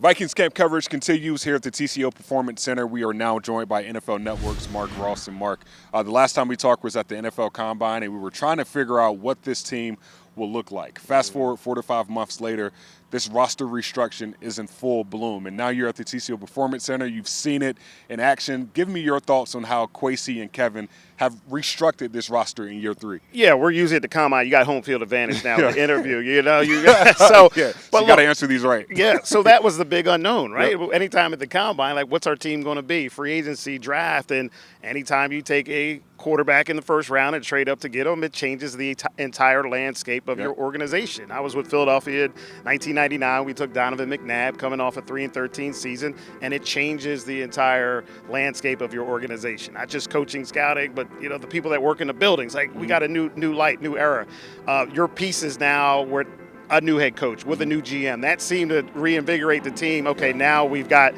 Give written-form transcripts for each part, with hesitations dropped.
Vikings camp coverage continues here at the TCO Performance Center. We are now joined by NFL Network's Marc, Ross, and Marc. The last time we talked was at the NFL Combine, and we were trying to figure out what this team will look like. Fast forward 4 to 5 months later, this roster restructuring is in full bloom, and now you're at the TCO Performance Center. You've seen it in action. Give me your thoughts on how Kwesi and Kevin have restructured this roster in year 3. Yeah, we're usually at the Combine. You got home field advantage now with the interview. You got, so you got to answer these right. Yeah, so that was the big unknown, right? Yep. Anytime at the Combine, like, what's our team going to be? Free agency, draft, and anytime you take a quarterback in the first round and trade up to get him, it changes the entire landscape of your organization. I was with Philadelphia in 1999. We took Donovan McNabb coming off a 3-13 season, and it changes the entire landscape of your organization. Not just coaching, scouting, but the people that work in the buildings. Like, we got a new light, new era. Your pieces now were a new head coach with a new GM. That seemed to reinvigorate the team. Okay, now we've got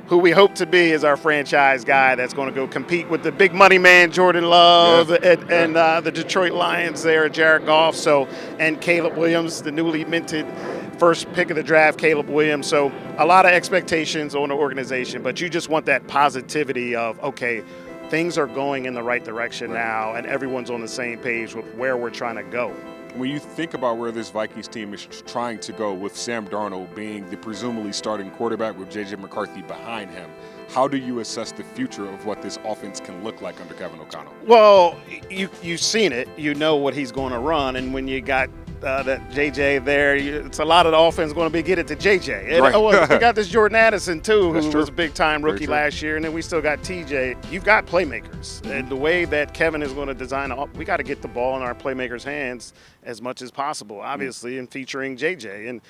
who we hope to be is our franchise guy that's going to go compete with the big money man, Jordan Love, and the Detroit Lions there, Jared Goff, and Caleb Williams, the newly minted first pick of the draft, Caleb Williams. So a lot of expectations on the organization, but you just want that positivity of, okay, things are going in the right direction now, and everyone's on the same page with where we're trying to go. When you think about where this Vikings team is trying to go, with Sam Darnold being the presumably starting quarterback with J.J. McCarthy behind him, how do you assess the future of what this offense can look like under Kevin O'Connell? Well, you've seen it. You know what he's going to run, and when you got that JJ there, it's a lot of the offense going to be get it to JJ. And, right. We got this Jordan Addison too, who true. was a big-time rookie last year, and then we still got TJ. You've got playmakers, and the way that Kevin is going to design, we got to get the ball in our playmakers' hands as much as possible, obviously, and featuring JJ. And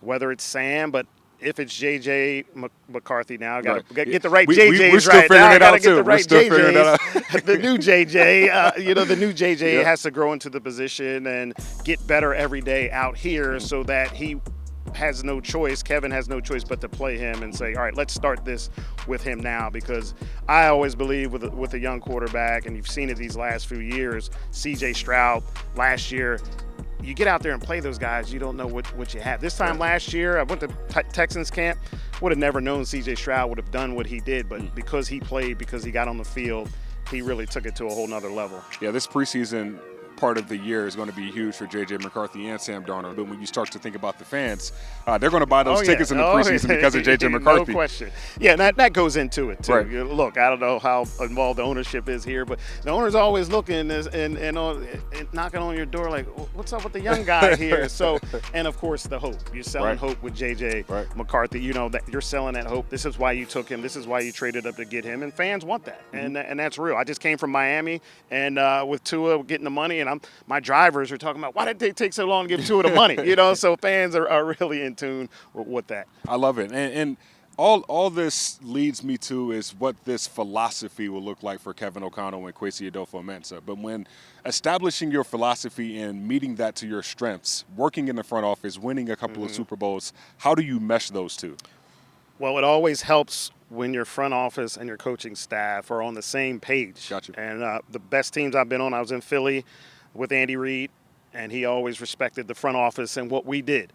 whether it's Sam, but if it's J.J. McCarthy now, I got to get the right JJs we're still right now. I got to get the right JJs. The new JJ, the new JJ has to grow into the position and get better every day out here so that he has no choice, Kevin has no choice but to play him and say, all right, let's start this with him now, because I always believe with a young quarterback, and you've seen it these last few years, C.J. Stroud last year, you get out there and play those guys, you don't know what you have. This time last year, I went to Texans camp, would have never known C.J. Stroud would have done what he did, but because he played, because he got on the field, he really took it to a whole nother level. Yeah, this preseason part of the year is going to be huge for J.J. McCarthy and Sam Darnold. But when you start to think about the fans, they're going to buy those tickets in the preseason because of J.J. McCarthy. No question. Yeah, that goes into it, too. Right. Look, I don't know how involved the ownership is here, but the owner's always looking and knocking on your door like, what's up with the young guy here? So, and, of course, the hope. You're selling hope with J.J. McCarthy. That you're selling that hope. This is why you took him. This is why you traded up to get him. And fans want that. And that's real. I just came from Miami, and with Tua getting the money, and my drivers are talking about, why did they take so long to give Tua the money? So fans are really in tune with that. I love it. And all this leads me to is what this philosophy will look like for Kevin O'Connell and Kwesi Adolfo-Mensah. But when establishing your philosophy and meeting that to your strengths, working in the front office, winning a couple of Super Bowls, how do you mesh those two? Well, it always helps when your front office and your coaching staff are on the same page. Gotcha. And the best teams I've been on, I was in Philly with Andy Reid, and he always respected the front office and what we did.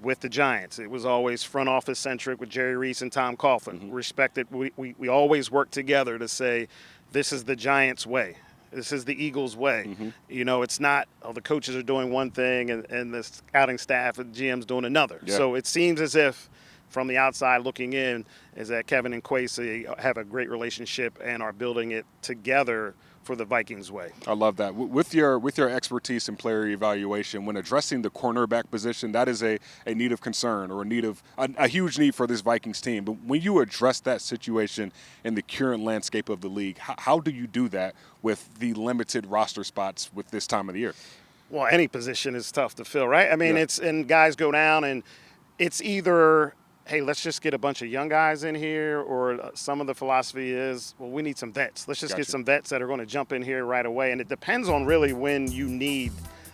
With the Giants, it was always front office centric with Jerry Reese and Tom Coughlin. Respected. We always worked together to say, this is the Giants' way. This is the Eagles' way. It's not, the coaches are doing one thing and the scouting staff and GM's doing another. Yeah. So it seems as if, from the outside looking in, is that Kevin and Kwesi have a great relationship and are building it together for the Vikings way. I love that. With your expertise in player evaluation, when addressing the cornerback position, that is a need of concern, or a huge need for this Vikings team. But when you address that situation in the current landscape of the league, how do you do that with the limited roster spots with this time of the year? Well, any position is tough to fill, right? I mean, and guys go down, and it's either, hey, let's just get a bunch of young guys in here, or some of the philosophy is, well, we need some vets. Let's just get some vets that are going to jump in here right away. And it depends on really when you need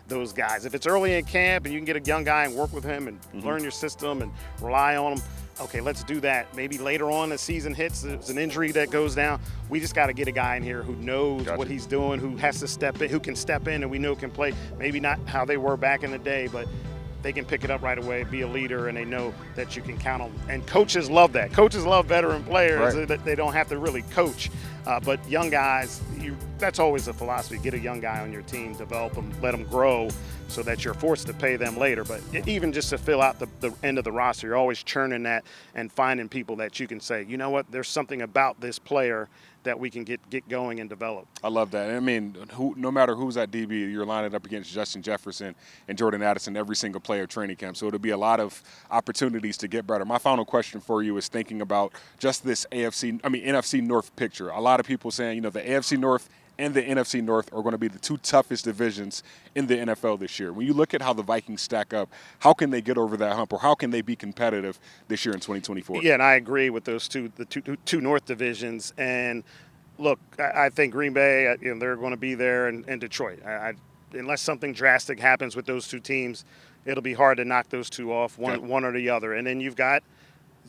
those guys. If it's early in camp and you can get a young guy and work with him and learn your system and rely on him, okay, let's do that. Maybe later on the season hits, there's an injury that goes down. We just got to get a guy in here who knows what he's doing, who has to step in, who can step in and we know can play. Maybe not how they were back in the day, but they can pick it up right away, be a leader, and they know that you can count on. And coaches love that. Coaches love veteran players that they don't have to really coach. But young guys, that's always the philosophy. Get a young guy on your team, develop them, let them grow so that you're forced to pay them later. But even just to fill out the end of the roster, you're always churning that and finding people that you can say, you know what, there's something about this player that we can get going and develop. I love that. I mean, no matter who's at DB, you're lining up against Justin Jefferson and Jordan Addison every single player training camp. So it'll be a lot of opportunities to get better. My final question for you is thinking about just this NFC North picture. A lot of people saying, the AFC North and the NFC North are going to be the two toughest divisions in the NFL this year. When you look at how the Vikings stack up, how can they get over that hump, or how can they be competitive this year in 2024? Yeah, and I agree with those two North divisions. And look, I think Green Bay, they're going to be there, and Detroit. Unless something drastic happens with those two teams, it'll be hard to knock those two off, one or the other. And then you've got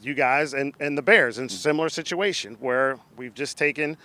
you guys and the Bears in similar situation where we've just taken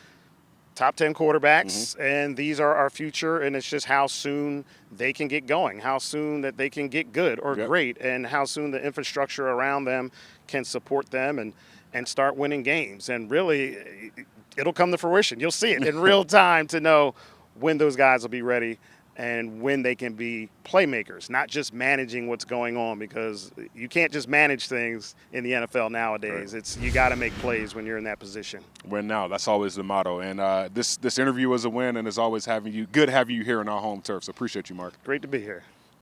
top 10 quarterbacks, and these are our future, and it's just how soon they can get going, how soon that they can get good or great, and how soon the infrastructure around them can support them and start winning games. And really, it'll come to fruition. You'll see it in real time to know when those guys will be ready and when they can be playmakers, not just managing what's going on, because you can't just manage things in the NFL nowadays. Right. You got to make plays when you're in that position. Win now. That's always the motto. And this interview was a win, and it's always having you here on our home turf. So appreciate you, Marc. Great to be here.